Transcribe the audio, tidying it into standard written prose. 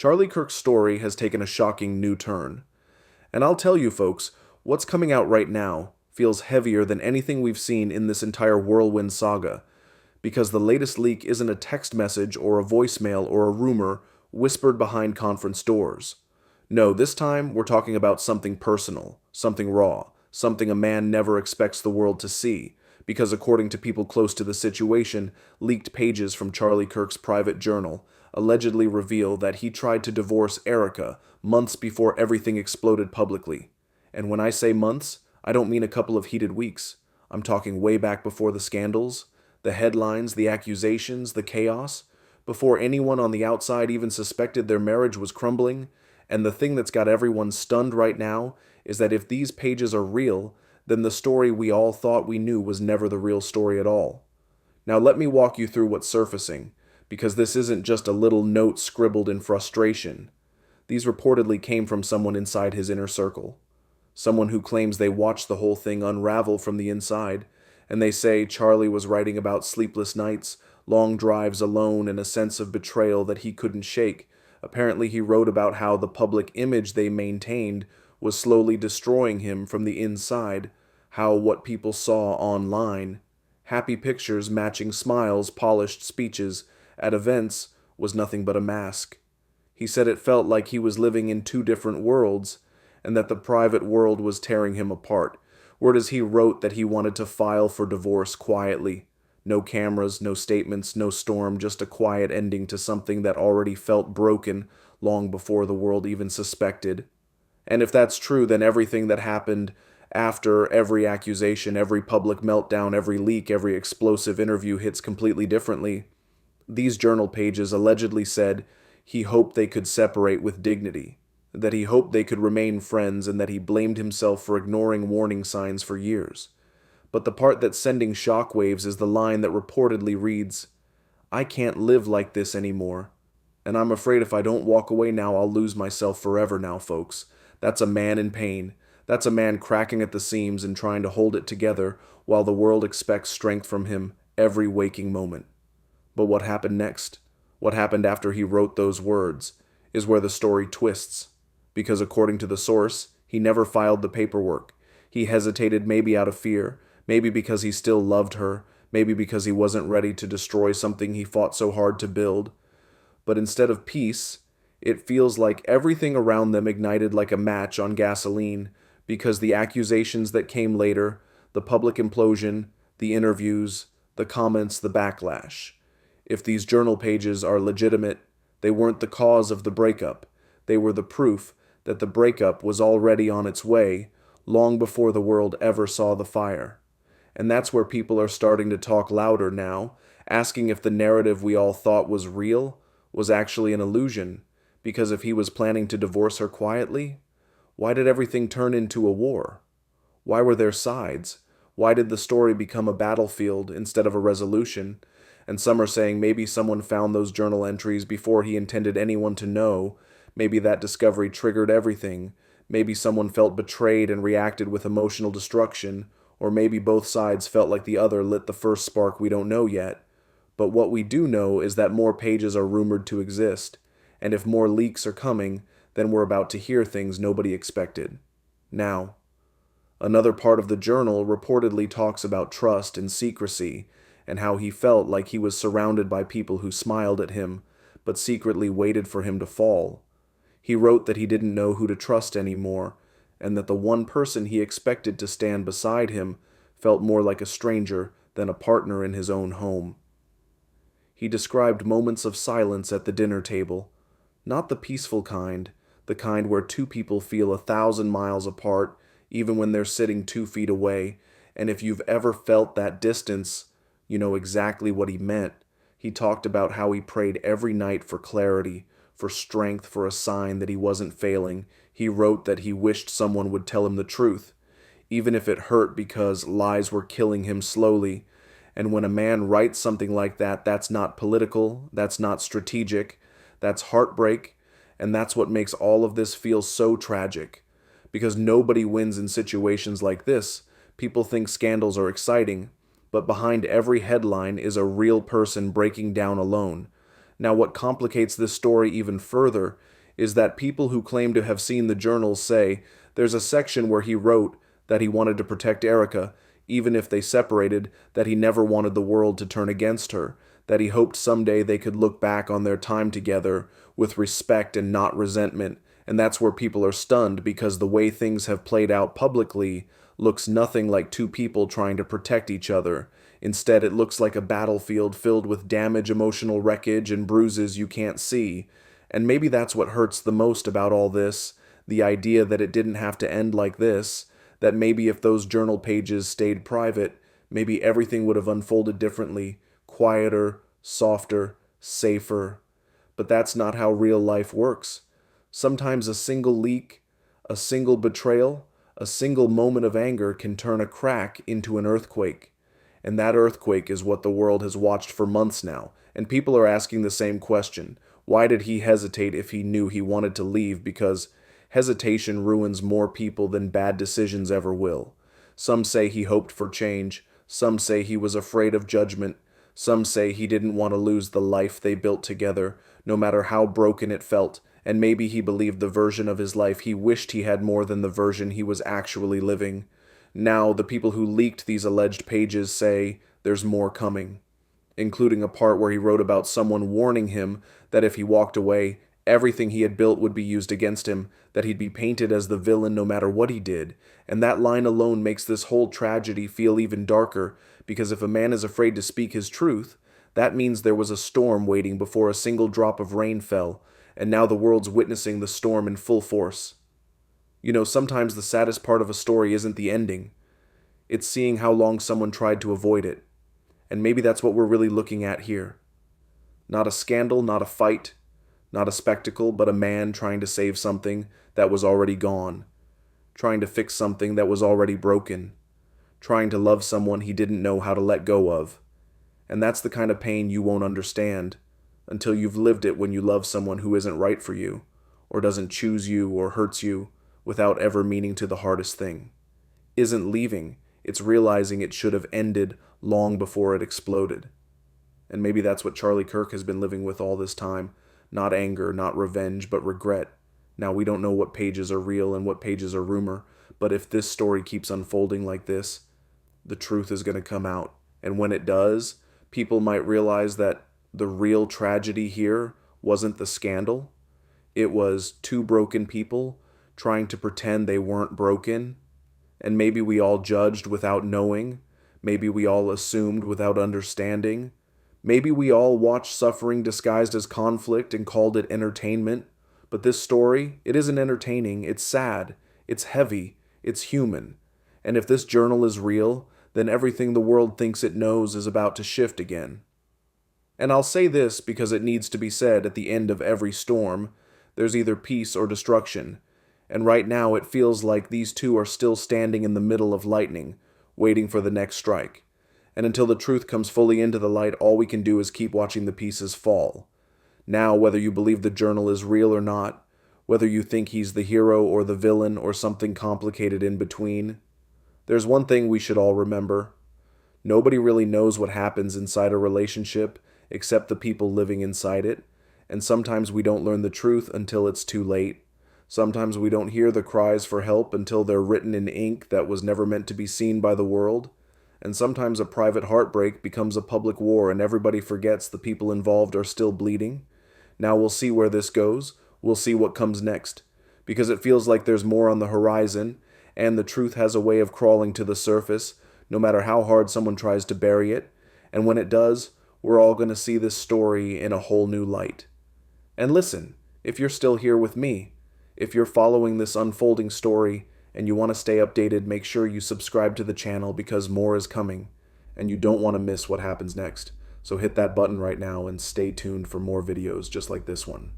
Charlie Kirk's story has taken a shocking new turn. And I'll tell you, folks, what's coming out right now feels heavier than anything we've seen in this entire whirlwind saga, because the latest leak isn't a text message or a voicemail or a rumor whispered behind conference doors. No, this time we're talking about something personal, something raw, something a man never expects the world to see, because according to people close to the situation, leaked pages from Charlie Kirk's private journal allegedly reveal that he tried to divorce Erika months before everything exploded publicly. And when I say months, I don't mean a couple of heated weeks. I'm talking way back before the scandals, the headlines, the accusations, the chaos, before anyone on the outside even suspected their marriage was crumbling. And the thing that's got everyone stunned right now is that if these pages are real, then the story we all thought we knew was never the real story at all. Now let me walk you through what's surfacing, because this isn't just a little note scribbled in frustration. These reportedly came from someone inside his inner circle. Someone who claims they watched the whole thing unravel from the inside, and they say Charlie was writing about sleepless nights, long drives alone, and a sense of betrayal that he couldn't shake. Apparently he wrote about how the public image they maintained was slowly destroying him from the inside, how what people saw online, happy pictures matching smiles, polished speeches, at events, was nothing but a mask. He said it felt like he was living in two different worlds, and that the private world was tearing him apart. Whereas he wrote that he wanted to file for divorce quietly. No cameras, no statements, no storm, just a quiet ending to something that already felt broken long before the world even suspected. And if that's true, then everything that happened after every accusation, every public meltdown, every leak, every explosive interview hits completely differently. These journal pages allegedly said he hoped they could separate with dignity, that he hoped they could remain friends, and that he blamed himself for ignoring warning signs for years. But the part that's sending shockwaves is the line that reportedly reads, "I can't live like this anymore. And I'm afraid if I don't walk away now, I'll lose myself forever now, folks." That's a man in pain. That's a man cracking at the seams and trying to hold it together while the world expects strength from him every waking moment. But what happened next? What happened after he wrote those words is where the story twists. Because according to the source, he never filed the paperwork. He hesitated, maybe out of fear, maybe because he still loved her, maybe because he wasn't ready to destroy something he fought so hard to build. But instead of peace, it feels like everything around them ignited like a match on gasoline, because the accusations that came later, the public implosion, the interviews, the comments, the backlash. If these journal pages are legitimate, they weren't the cause of the breakup. They were the proof that the breakup was already on its way, long before the world ever saw the fire. And that's where people are starting to talk louder now, asking if the narrative we all thought was real was actually an illusion. Because if he was planning to divorce her quietly, why did everything turn into a war? Why were there sides? Why did the story become a battlefield instead of a resolution? And some are saying maybe someone found those journal entries before he intended anyone to know. Maybe that discovery triggered everything. Maybe someone felt betrayed and reacted with emotional destruction. Or maybe both sides felt like the other lit the first spark we don't know yet. But what we do know is that more pages are rumored to exist. And if more leaks are coming, then we're about to hear things nobody expected. Now, another part of the journal reportedly talks about trust and secrecy, and how he felt like he was surrounded by people who smiled at him, but secretly waited for him to fall. He wrote that he didn't know who to trust anymore, and that the one person he expected to stand beside him felt more like a stranger than a partner in his own home. He described moments of silence at the dinner table, not the peaceful kind, the kind where two people feel 1,000 miles apart, even when they're sitting 2 feet away, and if you've ever felt that distance, you know exactly what he meant. He talked about how he prayed every night for clarity, for strength, for a sign that he wasn't failing. He wrote that he wished someone would tell him the truth, even if it hurt because lies were killing him slowly. And when a man writes something like that, that's not political, that's not strategic, that's heartbreak, and that's what makes all of this feel so tragic. Because nobody wins in situations like this. People think scandals are exciting, but behind every headline is a real person breaking down alone. Now, what complicates this story even further is that people who claim to have seen the journals say there's a section where he wrote that he wanted to protect Erika, even if they separated, that he never wanted the world to turn against her, that he hoped someday they could look back on their time together with respect and not resentment. And that's where people are stunned, because the way things have played out publicly looks nothing like two people trying to protect each other. Instead, it looks like a battlefield filled with damage, emotional wreckage, and bruises you can't see. And maybe that's what hurts the most about all this, the idea that it didn't have to end like this, that maybe if those journal pages stayed private, maybe everything would have unfolded differently, quieter, softer, safer. But that's not how real life works. Sometimes a single leak, a single betrayal, a single moment of anger can turn a crack into an earthquake. And that earthquake is what the world has watched for months now, and people are asking the same question. Why did he hesitate if he knew he wanted to leave? Because hesitation ruins more people than bad decisions ever will. Some say he hoped for change. Some say he was afraid of judgment. Some say he didn't want to lose the life they built together, no matter how broken it felt. And maybe he believed the version of his life he wished he had more than the version he was actually living. Now, the people who leaked these alleged pages say there's more coming, including a part where he wrote about someone warning him that if he walked away, everything he had built would be used against him, that he'd be painted as the villain no matter what he did. And that line alone makes this whole tragedy feel even darker, because if a man is afraid to speak his truth, that means there was a storm waiting before a single drop of rain fell, and now the world's witnessing the storm in full force. You know, sometimes the saddest part of a story isn't the ending. It's seeing how long someone tried to avoid it. And maybe that's what we're really looking at here. Not a scandal, not a fight, not a spectacle, but a man trying to save something that was already gone, trying to fix something that was already broken, trying to love someone he didn't know how to let go of. And that's the kind of pain you won't understand until you've lived it, when you love someone who isn't right for you, or doesn't choose you, or hurts you without ever meaning to the hardest thing. Isn't leaving, it's realizing it should have ended long before it exploded. And maybe that's what Charlie Kirk has been living with all this time. Not anger, not revenge, but regret. Now, we don't know what pages are real and what pages are rumor, but if this story keeps unfolding like this, the truth is going to come out. And when it does, people might realize that the real tragedy here wasn't the scandal. It was two broken people trying to pretend they weren't broken. And maybe we all judged without knowing. Maybe we all assumed without understanding. Maybe we all watched suffering disguised as conflict and called it entertainment. But this story, it isn't entertaining. It's sad. It's heavy. It's human. And if this journal is real, then everything the world thinks it knows is about to shift again. And I'll say this because it needs to be said at the end of every storm. There's either peace or destruction. And right now it feels like these two are still standing in the middle of lightning, waiting for the next strike. And until the truth comes fully into the light, all we can do is keep watching the pieces fall. Now, whether you believe the journal is real or not, whether you think he's the hero or the villain or something complicated in between, there's one thing we should all remember. Nobody really knows what happens inside a relationship except the people living inside it. And sometimes we don't learn the truth until it's too late. Sometimes we don't hear the cries for help until they're written in ink that was never meant to be seen by the world. And sometimes a private heartbreak becomes a public war and everybody forgets the people involved are still bleeding. Now we'll see where this goes. We'll see what comes next. Because it feels like there's more on the horizon, and the truth has a way of crawling to the surface, no matter how hard someone tries to bury it. And when it does, we're all going to see this story in a whole new light. And listen, if you're still here with me, if you're following this unfolding story and you want to stay updated, make sure you subscribe to the channel, because more is coming and you don't want to miss what happens next. So hit that button right now and stay tuned for more videos just like this one.